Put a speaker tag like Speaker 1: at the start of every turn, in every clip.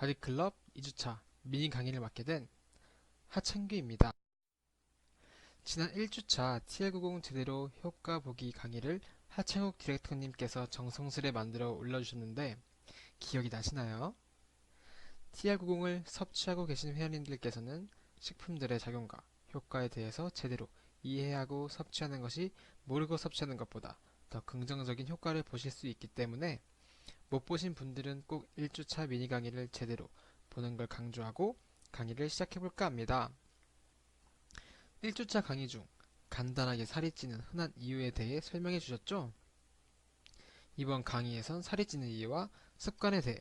Speaker 1: 바디클럽 2주차 미니 강의를 맡게 된 하창규입니다. 지난 1주차 TL90 제대로 효과 보기 강의를 하창욱 디렉터님께서 정성스레 만들어 올려주셨는데 기억이 나시나요? TL90을 섭취하고 계신 회원님들께서는 식품들의 작용과 효과에 대해서 제대로 이해하고 섭취하는 것이 모르고 섭취하는 것보다 더 긍정적인 효과를 보실 수 있기 때문에 못 보신 분들은 꼭 1주차 미니 강의를 제대로 보는 걸 강조하고 강의를 시작해볼까 합니다. 1주차 강의 중 간단하게 살이 찌는 흔한 이유에 대해 설명해 주셨죠? 이번 강의에선 살이 찌는 이유와 습관에 대해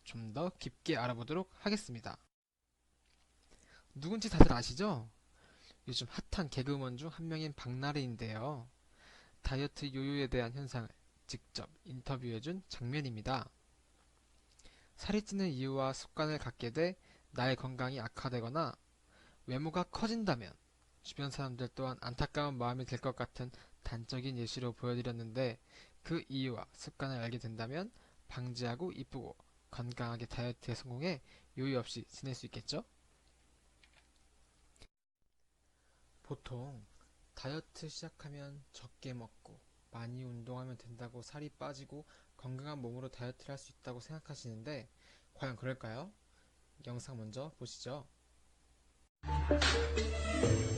Speaker 1: 좀 더 깊게 알아보도록 하겠습니다. 누군지 다들 아시죠? 요즘 핫한 개그우먼 중 한 명인 박나래인데요. 다이어트 요요에 대한 현상을 직접 인터뷰해준 장면입니다. 살이 찌는 이유와 습관을 갖게 돼 나의 건강이 악화되거나 외모가 커진다면 주변 사람들 또한 안타까운 마음이 들 것 같은 단적인 예시로 보여드렸는데 그 이유와 습관을 알게 된다면 방지하고 이쁘고 건강하게 다이어트에 성공해 요요 없이 지낼 수 있겠죠? 보통 다이어트 시작하면 적게 먹고 많이 운동하면 된다고 살이 빠지고 건강한 몸으로 다이어트를 할 수 있다고 생각하시는데 과연 그럴까요? 영상 먼저 보시죠.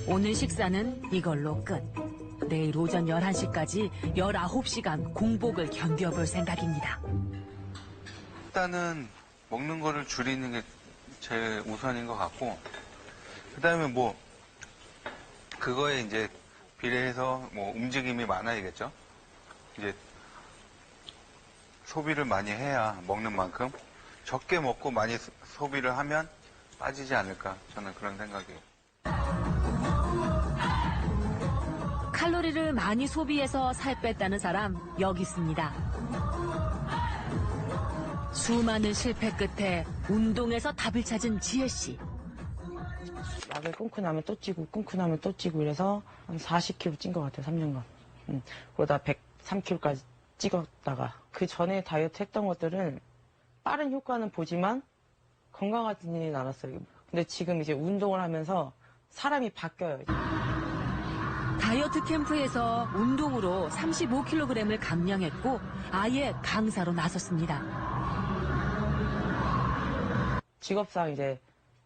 Speaker 2: 오늘 식사는 이걸로 끝. 내일 오전 11시까지 19시간 공복을 견뎌볼 생각입니다.
Speaker 3: 일단은 먹는 거를 줄이는 게 제일 우선인 것 같고, 그 다음에 뭐, 그거에 이제 비례해서 뭐 움직임이 많아야겠죠? 이제 소비를 많이 해야 먹는 만큼 적게 먹고 많이 소비를 하면 빠지지 않을까, 저는 그런 생각이에요.
Speaker 2: 칼로리를 많이 소비해서 살 뺐다는 사람 여기 있습니다. 수많은 실패 끝에 운동에서 답을 찾은 지혜 씨.
Speaker 4: 약을 끊고 나면 또 찌고 끊고 나면 또 찌고 이래서 한 40kg 찐 것 같아요. 3년간. 그러다 103kg까지 찍었다가 그 전에 다이어트 했던 것들은 빠른 효과는 보지만 건강하지는 않았어요. 근데 지금 이제 운동을 하면서 사람이 바뀌어요.
Speaker 2: 다이어트 캠프에서 운동으로 35kg을 감량했고 아예 강사로 나섰습니다.
Speaker 4: 직업상 이제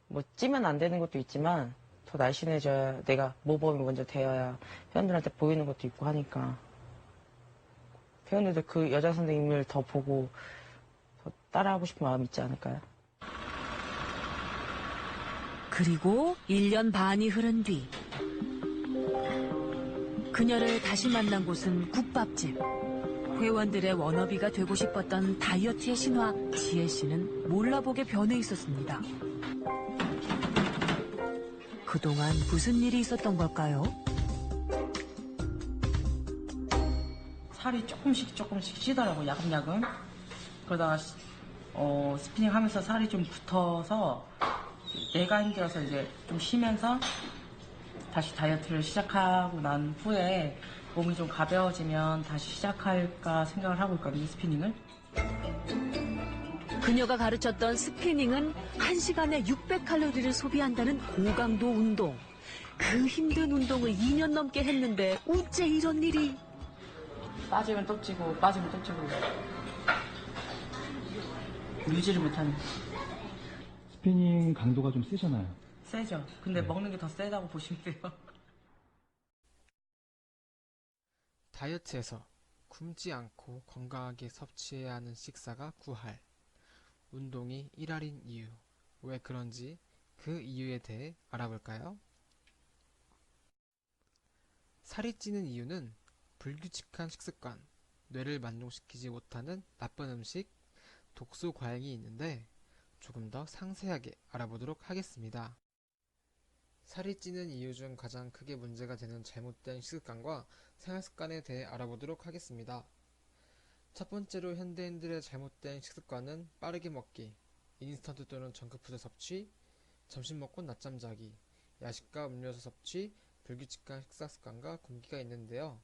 Speaker 4: 뭐 찌면 안 되는 것도 있지만 더 날씬해져야 내가 모범이 먼저 되어야 회원들한테 보이는 것도 있고 하니까 회원들도 그 여자 선생님을 더 보고 더 따라하고 싶은 마음이 있지 않을까요?
Speaker 2: 그리고 1년 반이 흐른 뒤 그녀를 다시 만난 곳은 국밥집. 회원들의 워너비가 되고 싶었던 다이어트의 신화 지혜 씨는 몰라보게 변해 있었습니다. 그동안 무슨 일이 있었던 걸까요?
Speaker 4: 살이 조금씩 찌더라고 야금야금. 그러다가 스피닝 하면서 살이 좀 붙어서 내가 힘들어서 이제 좀 쉬면서 다시 다이어트를 시작하고 난 후에 몸이 좀 가벼워지면 다시 시작할까 생각을 하고 있거든요, 스피닝을.
Speaker 2: 그녀가 가르쳤던 스피닝은 1시간에 600칼로리를 소비한다는 고강도 운동. 그 힘든 운동을 2년 넘게 했는데 어째 이런 일이.
Speaker 4: 빠지면 또 찌고 빠지면 또 찌고 유지를 못하는.
Speaker 5: 스피닝 강도가 좀 세잖아요.
Speaker 4: 세죠. 근데 먹는 게 더 세다고 보시면 돼요.
Speaker 1: 다이어트에서 굶지 않고 건강하게 섭취해야 하는 식사가 9할, 운동이 1할인 이유, 왜 그런지 그 이유에 대해 알아볼까요? 살이 찌는 이유는 불규칙한 식습관, 뇌를 만족시키지 못하는 나쁜 음식, 독소 과잉이 있는데 조금 더 상세하게 알아보도록 하겠습니다. 살이 찌는 이유 중 가장 크게 문제가 되는 잘못된 식습관과 생활습관에 대해 알아보도록 하겠습니다. 첫 번째로 현대인들의 잘못된 식습관은 빠르게 먹기, 인스턴트 또는 정크푸드 섭취, 점심 먹고 낮잠 자기, 야식과 음료수 섭취, 불규칙한 식사 습관과 굶기가 있는데요.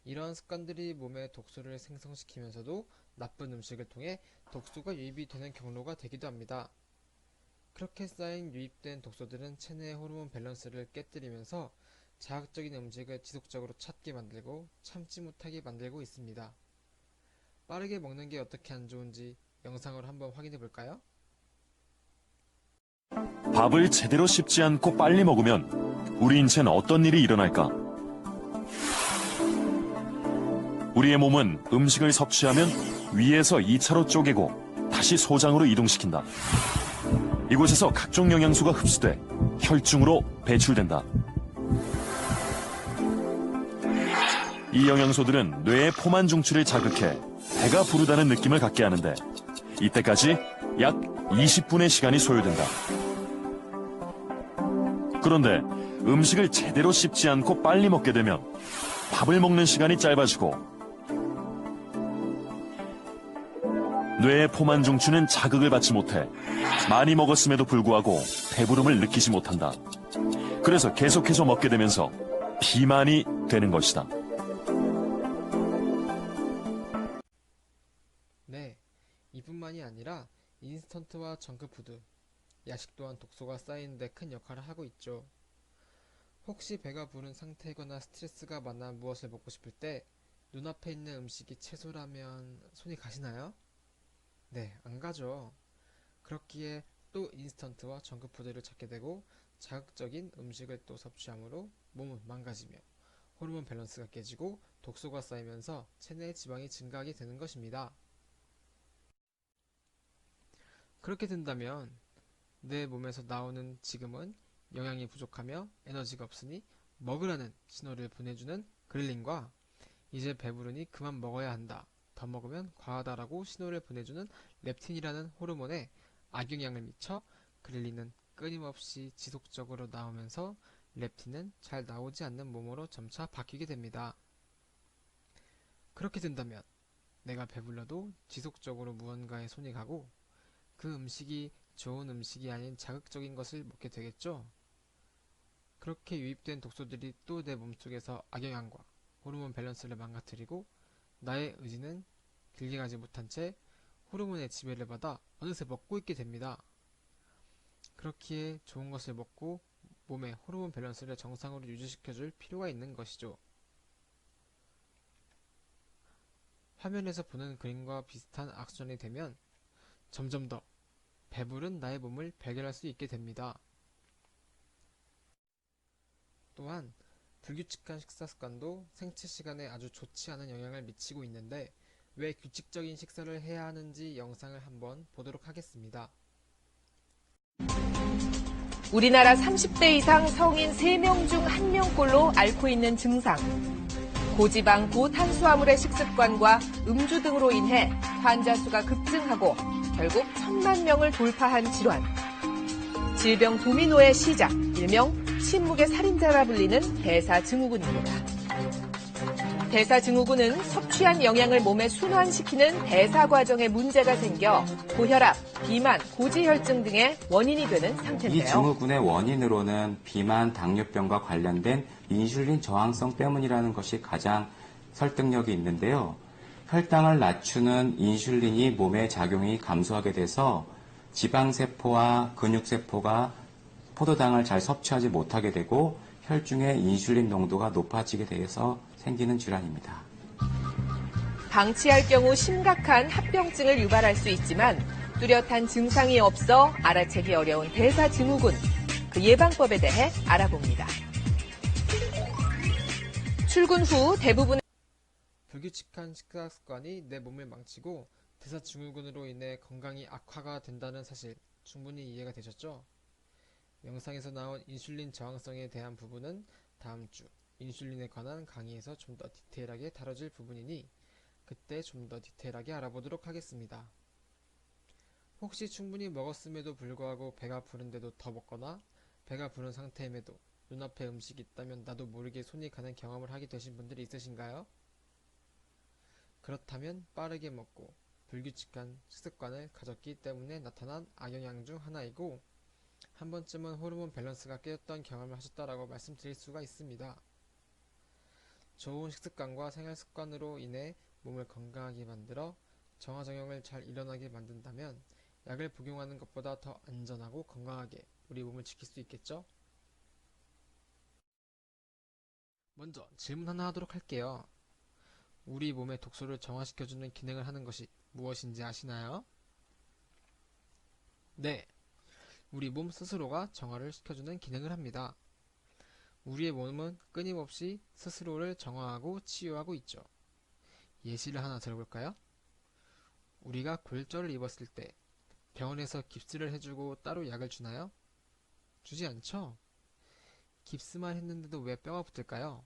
Speaker 1: 이러한 습관들이 몸에 독소를 생성시키면서도 나쁜 음식을 통해 독소가 유입이 되는 경로가 되기도 합니다. 그렇게 쌓인 유입된 독소들은 체내의 호르몬 밸런스를 깨뜨리면서 자극적인 음식을 지속적으로 찾게 만들고 참지 못하게 만들고 있습니다. 빠르게 먹는 게 어떻게 안 좋은지 영상으로 한번 확인해 볼까요?
Speaker 6: 밥을 제대로 씹지 않고 빨리 먹으면 우리 인체는 어떤 일이 일어날까? 우리의 몸은 음식을 섭취하면 위에서 2차로 쪼개고 다시 소장으로 이동시킨다. 이곳에서 각종 영양소가 흡수돼 혈중으로 배출된다. 이 영양소들은 뇌의 포만 중추를 자극해 배가 부르다는 느낌을 갖게 하는데 이때까지 약 20분의 시간이 소요된다. 그런데 음식을 제대로 씹지 않고 빨리 먹게 되면 밥을 먹는 시간이 짧아지고 뇌의 포만 중추는 자극을 받지 못해 많이 먹었음에도 불구하고 배부름을 느끼지 못한다. 그래서 계속해서 먹게 되면서 비만이 되는 것이다.
Speaker 1: 네, 이뿐만이 아니라 인스턴트와 정크푸드, 야식 또한 독소가 쌓이는 데 큰 역할을 하고 있죠. 혹시 배가 부른 상태이거나 스트레스가 많아 무엇을 먹고 싶을 때 눈앞에 있는 음식이 채소라면 손이 가시나요? 네, 안 가죠. 그렇기에 또 인스턴트와 정크푸드를 찾게 되고 자극적인 음식을 또 섭취하므로 몸은 망가지며 호르몬 밸런스가 깨지고 독소가 쌓이면서 체내 지방이 증가하게 되는 것입니다. 그렇게 된다면 내 몸에서 나오는 지금은 영양이 부족하며 에너지가 없으니 먹으라는 신호를 보내주는 그렐린과 이제 배부르니 그만 먹어야 한다, 더 먹으면 과하다라고 신호를 보내주는 렙틴이라는 호르몬에 악영향을 미쳐 그렐린은 끊임없이 지속적으로 나오면서 렙틴은 잘 나오지 않는 몸으로 점차 바뀌게 됩니다. 그렇게 된다면 내가 배불러도 지속적으로 무언가에 손이 가고 그 음식이 좋은 음식이 아닌 자극적인 것을 먹게 되겠죠? 그렇게 유입된 독소들이 또 내 몸속에서 악영향과 호르몬 밸런스를 망가뜨리고 나의 의지는 길게 가지 못한 채 호르몬의 지배를 받아 어느새 먹고 있게 됩니다. 그렇기에 좋은 것을 먹고 몸의 호르몬 밸런스를 정상으로 유지시켜줄 필요가 있는 것이죠. 화면에서 보는 그림과 비슷한 악순환이 되면 점점 더 배부른 나의 몸을 발견할 수 있게 됩니다. 또한 불규칙한 식사 습관도 생체 시간에 아주 좋지 않은 영향을 미치고 있는데 왜 규칙적인 식사를 해야 하는지 영상을 한번 보도록 하겠습니다.
Speaker 7: 우리나라 30대 이상 성인 3명 중 1명꼴로 앓고 있는 증상. 고지방, 고탄수화물의 식습관과 음주 등으로 인해 환자 수가 급증하고 결국 1,000만 명을 돌파한 질환. 질병 도미노의 시작, 일명 침묵의 살인자라 불리는 대사증후군입니다. 대사증후군은 섭취한 영양을 몸에 순환시키는 대사 과정에 문제가 생겨 고혈압, 비만, 고지혈증 등의 원인이 되는 상태인데요.
Speaker 8: 이 증후군의 원인으로는 비만, 당뇨병과 관련된 인슐린 저항성 때문이라는 것이 가장 설득력이 있는데요. 혈당을 낮추는 인슐린이 몸의 작용이 감소하게 돼서 지방세포와 근육세포가 포도당을 잘 섭취하지 못하게 되고 혈중의 인슐린 농도가 높아지게 돼서 생기는 질환입니다.
Speaker 7: 방치할 경우 심각한 합병증을 유발할 수 있지만 뚜렷한 증상이 없어 알아채기 어려운 대사증후군, 그 예방법에 대해 알아봅니다. 출근 후 대부분의
Speaker 1: 불규칙한 식사 습관이 내 몸을 망치고 대사증후군으로 인해 건강이 악화가 된다는 사실 충분히 이해가 되셨죠? 영상에서 나온 인슐린 저항성에 대한 부분은 다음 주 인슐린에 관한 강의에서 좀 더 디테일하게 다뤄질 부분이니 그때 좀 더 디테일하게 알아보도록 하겠습니다. 혹시 충분히 먹었음에도 불구하고 배가 부른데도 더 먹거나 배가 부른 상태임에도 눈앞에 음식이 있다면 나도 모르게 손이 가는 경험을 하게 되신 분들이 있으신가요? 그렇다면 빠르게 먹고 불규칙한 식습관을 가졌기 때문에 나타난 악영향 중 하나이고 한 번쯤은 호르몬 밸런스가 깨졌던 경험을 하셨다라고 말씀드릴 수가 있습니다. 좋은 식습관과 생활습관으로 인해 몸을 건강하게 만들어 정화정형을 잘 일어나게 만든다면 약을 복용하는 것보다 더 안전하고 건강하게 우리 몸을 지킬 수 있겠죠? 먼저 질문 하나 하도록 할게요. 우리 몸의 독소를 정화시켜주는 기능을 하는 것이 무엇인지 아시나요? 네, 우리 몸 스스로가 정화를 시켜주는 기능을 합니다. 우리의 몸은 끊임없이 스스로를 정화하고 치유하고 있죠. 예시를 하나 들어볼까요? 우리가 골절을 입었을 때 병원에서 깁스를 해주고 따로 약을 주나요? 주지 않죠? 깁스만 했는데도 왜 뼈가 붙을까요?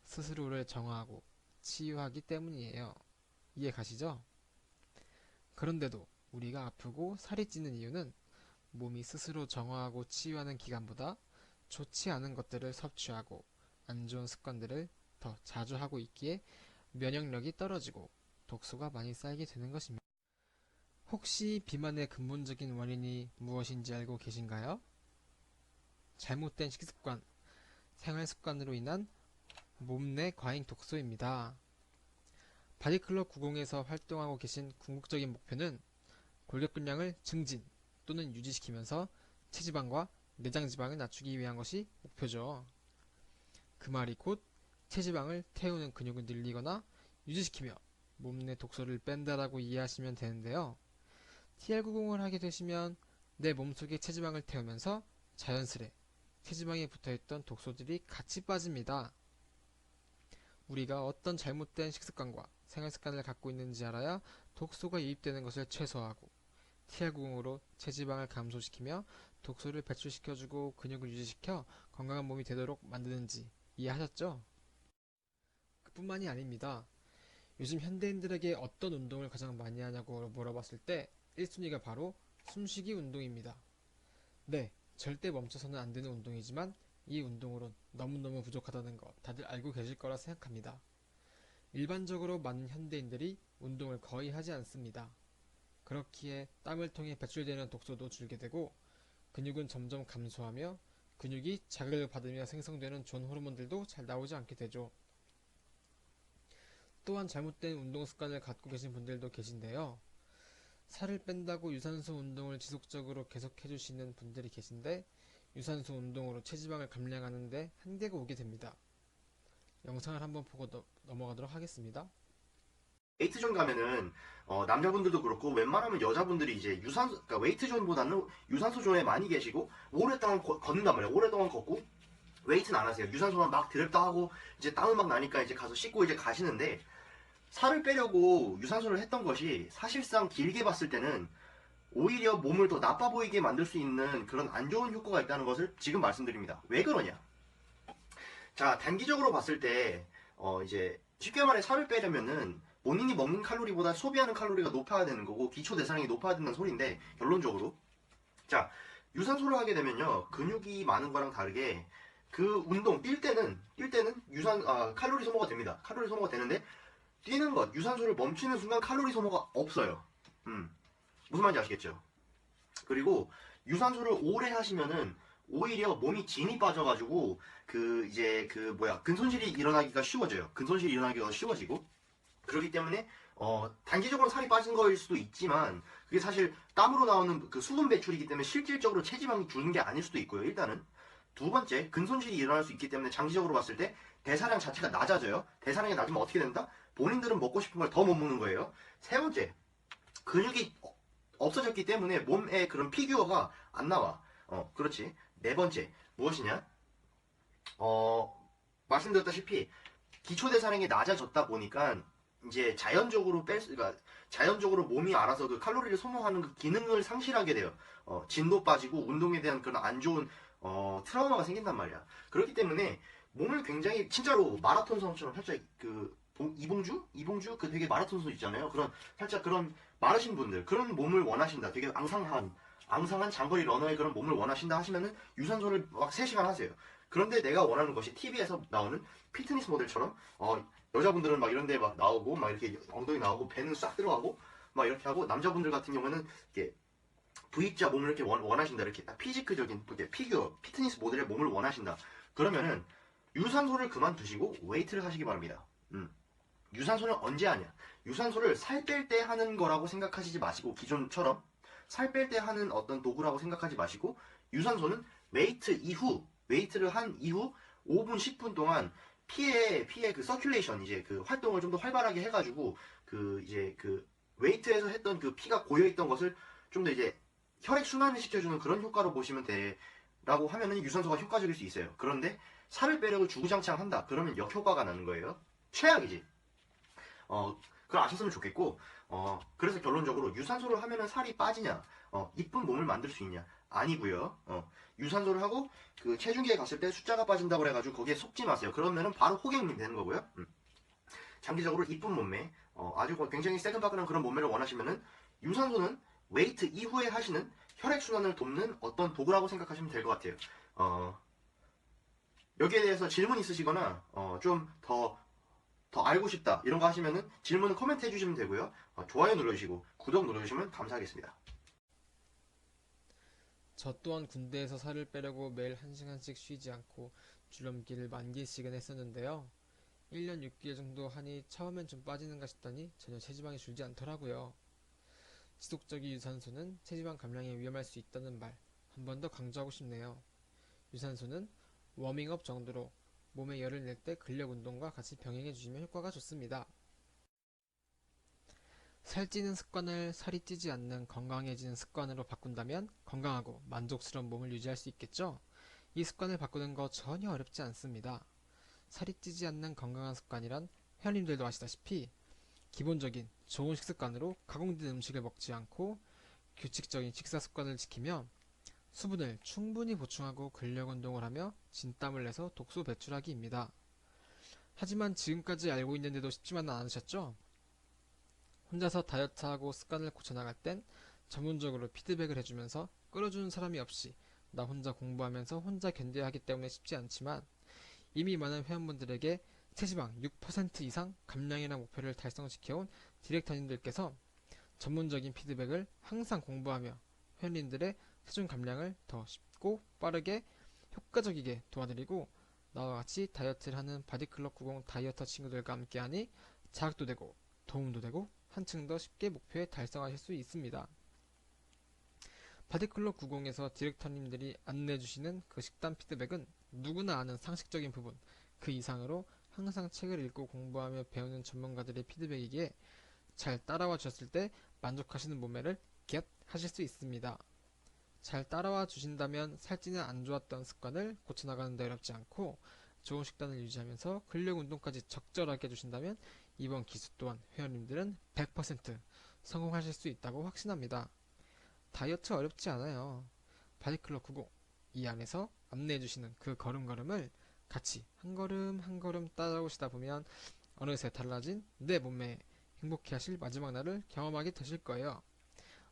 Speaker 1: 스스로를 정화하고 치유하기 때문이에요. 이해 가시죠? 그런데도 우리가 아프고 살이 찌는 이유는 몸이 스스로 정화하고 치유하는 기간보다 좋지 않은 것들을 섭취하고 안 좋은 습관들을 더 자주 하고 있기에 면역력이 떨어지고 독소가 많이 쌓이게 되는 것입니다. 혹시 비만의 근본적인 원인이 무엇인지 알고 계신가요? 잘못된 식습관, 생활 습관으로 인한 몸 내 과잉 독소입니다. 바디클럽 90에서 활동하고 계신 궁극적인 목표는 골격근량을 증진 또는 유지시키면서 체지방과 내장지방을 낮추기 위한 것이 목표죠. 그 말이 곧 체지방을 태우는 근육을 늘리거나 유지시키며 몸내 독소를 뺀다라고 이해하시면 되는데요. TR90을 하게 되시면 내 몸속에 체지방을 태우면서 자연스레 체지방에 붙어있던 독소들이 같이 빠집니다. 우리가 어떤 잘못된 식습관과 생활습관을 갖고 있는지 알아야 독소가 유입되는 것을 최소화하고 TR90으로 체지방을 감소시키며 독소를 배출시켜주고 근육을 유지시켜 건강한 몸이 되도록 만드는지 이해하셨죠? 그뿐만이 아닙니다. 요즘 현대인들에게 어떤 운동을 가장 많이 하냐고 물어봤을 때 1순위가 바로 숨쉬기 운동입니다. 네, 절대 멈춰서는 안 되는 운동이지만 이 운동으론 너무너무 부족하다는 거 다들 알고 계실 거라 생각합니다. 일반적으로 많은 현대인들이 운동을 거의 하지 않습니다. 그렇기에 땀을 통해 배출되는 독소도 줄게 되고 근육은 점점 감소하며 근육이 자극을 받으며 생성되는 좋은 호르몬들도 잘 나오지 않게 되죠. 또한 잘못된 운동 습관을 갖고 계신 분들도 계신데요. 살을 뺀다고 유산소 운동을 지속적으로 계속해주시는 분들이 계신데 유산소 운동으로 체지방을 감량하는데 한계가 오게 됩니다. 영상을 한번 보고 넘어가도록 하겠습니다.
Speaker 9: 웨이트존 가면은 남자분들도 그렇고 웬만하면 여자분들이 이제 그러니까 웨이트존보다는 유산소존에 많이 계시고 오랫동안 걷는단 말이에요. 오랫동안 걷고 웨이트는 안 하세요. 유산소만 막 드렸다 하고 이제 땀은 막 나니까 이제 가서 씻고 이제 가시는데 살을 빼려고 유산소를 했던 것이 사실상 길게 봤을 때는 오히려 몸을 더 나빠 보이게 만들 수 있는 그런 안 좋은 효과가 있다는 것을 지금 말씀드립니다. 왜 그러냐? 자, 단기적으로 봤을 때 이제 쉽게 말해 살을 빼려면은 본인이 먹는 칼로리보다 소비하는 칼로리가 높아야 되는 거고 기초 대사량이 높아야 된다는 소리인데 결론적으로 자, 유산소를 하게 되면요 근육이 많은 거랑 다르게 그 운동 뛸 때는 칼로리 소모가 됩니다. 칼로리 소모가 되는데 뛰는 것 유산소를 멈추는 순간 칼로리 소모가 없어요. 무슨 말인지 아시겠죠? 그리고 유산소를 오래 하시면은 오히려 몸이 진이 빠져가지고 근손실이 일어나기가 쉬워져요. 근손실이 일어나기가 쉬워지고 그렇기 때문에 단기적으로 살이 빠진 거일 수도 있지만 그게 사실 땀으로 나오는 그 수분 배출이기 때문에 실질적으로 체지방이 주는 게 아닐 수도 있고요. 일단은 두 번째 근손실이 일어날 수 있기 때문에 장기적으로 봤을 때 대사량 자체가 낮아져요. 대사량이 낮으면 어떻게 된다? 본인들은 먹고 싶은 걸 더 못 먹는 거예요. 세 번째 근육이 없어졌기 때문에 몸에 그런 피규어가 안 나와. 그렇지. 네 번째 무엇이냐? 말씀드렸다시피 기초 대사량이 낮아졌다 보니까 이제 자연적으로 몸이 알아서 그 칼로리를 소모하는 그 기능을 상실하게 돼요. 진도 빠지고 운동에 대한 그런 안 좋은 트라우마가 생긴단 말이야. 그렇기 때문에 몸을 굉장히 진짜로 마라톤 선수처럼 살짝 이봉주 그 되게 마라톤 선수 있잖아요. 그런 살짝 그런 마르신 분들 그런 몸을 원하신다. 되게 앙상한 장거리 러너의 그런 몸을 원하신다 하시면은 유산소를 막 3시간 하세요. 그런데 내가 원하는 것이 TV에서 나오는 피트니스 모델처럼 여자분들은 막 이런데 막 나오고 막 이렇게 엉덩이 나오고 배는 싹 들어가고 막 이렇게 하고 남자분들 같은 경우는 이렇게 V자 몸을 이렇게 원하신다. 이렇게 딱 피지크적인 피규어 피트니스 모델의 몸을 원하신다. 그러면은 유산소를 그만두시고 웨이트를 하시기 바랍니다. 유산소는 언제 하냐? 유산소를 살 뺄 때 하는 거라고 생각하시지 마시고 기존처럼 살 뺄 때 하는 어떤 도구라고 생각하지 마시고 유산소는 웨이트를 한 이후 5분, 10분 동안 피의 그 서큘레이션 이제 그 활동을 좀 더 활발하게 해가지고 그 이제 그 웨이트에서 했던 그 피가 고여있던 것을 좀 더 이제 혈액 순환을 시켜주는 그런 효과로 보시면 돼라고 하면은 유산소가 효과적일 수 있어요. 그런데 살을 빼려고 주구장창 한다. 그러면 역효과가 나는 거예요. 최악이지. 그걸 아셨으면 좋겠고, 그래서 결론적으로 유산소를 하면은 살이 빠지냐, 이쁜 몸을 만들 수 있냐? 아니고요. 유산소를 하고 그 체중계에 갔을 때 숫자가 빠진다고 해가지고 거기에 속지 마세요. 그러면은 바로 호갱님 되는 거고요. 장기적으로 이쁜 몸매, 아주 굉장히 새근바근한 그런 몸매를 원하시면은 유산소는 웨이트 이후에 하시는 혈액순환을 돕는 어떤 도구라고 생각하시면 될 것 같아요. 여기에 대해서 질문 있으시거나 좀 더 알고 싶다 이런 거 하시면은 질문은 코멘트 해주시면 되고요. 좋아요 눌러주시고 구독 눌러주시면 감사하겠습니다.
Speaker 1: 저 또한 군대에서 살을 빼려고 매일 1시간씩 쉬지 않고 줄넘기를 10,000개씩은 했었는데요. 1년 6개월 정도 하니 처음엔 좀 빠지는가 싶더니 전혀 체지방이 줄지 않더라고요. 지속적인 유산소는 체지방 감량에 위험할 수 있다는 말 한 번 더 강조하고 싶네요. 유산소는 워밍업 정도로 몸에 열을 낼 때 근력 운동과 같이 병행해 주시면 효과가 좋습니다. 살찌는 습관을 살이 찌지 않는 건강해지는 습관으로 바꾼다면 건강하고 만족스러운 몸을 유지할 수 있겠죠? 이 습관을 바꾸는 거 전혀 어렵지 않습니다. 살이 찌지 않는 건강한 습관이란 회원님들도 아시다시피 기본적인 좋은 식습관으로 가공된 음식을 먹지 않고 규칙적인 식사 습관을 지키며 수분을 충분히 보충하고 근력 운동을 하며 진땀을 내서 독소 배출하기입니다. 하지만 지금까지 알고 있는데도 쉽지만은 않으셨죠? 혼자서 다이어트하고 습관을 고쳐나갈 땐 전문적으로 피드백을 해주면서 끌어주는 사람이 없이 나 혼자 공부하면서 혼자 견뎌야 하기 때문에 쉽지 않지만 이미 많은 회원분들에게 체지방 6% 이상 감량이라는 목표를 달성시켜온 디렉터님들께서 전문적인 피드백을 항상 공부하며 회원님들의 체중 감량을 더 쉽고 빠르게 효과적이게 도와드리고 나와 같이 다이어트를 하는 바디클럽 90 다이어터 친구들과 함께하니 자극도 되고 도움도 되고 한층 더 쉽게 목표에 달성하실 수 있습니다. 바디클럽 90에서 디렉터님들이 안내해주시는 그 식단 피드백은 누구나 아는 상식적인 부분 그 이상으로 항상 책을 읽고 공부하며 배우는 전문가들의 피드백이기에 잘 따라와 주셨을 때 만족하시는 몸매를 겟 하실 수 있습니다. 잘 따라와 주신다면 살찌는 안 좋았던 습관을 고쳐나가는 데 어렵지 않고 좋은 식단을 유지하면서 근력 운동까지 적절하게 해주신다면 이번 기수 또한 회원님들은 100% 성공하실 수 있다고 확신합니다. 다이어트 어렵지 않아요. 바디클럽 90 이 안에서 안내해주시는 그 걸음걸음을 같이 한 걸음 한 걸음 따라오시다 보면 어느새 달라진 내 몸매에 행복해하실 마지막 날을 경험하게 되실 거예요.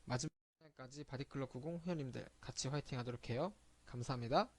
Speaker 1: 마지막 날까지 바디클럽 90 회원님들 같이 화이팅 하도록 해요. 감사합니다.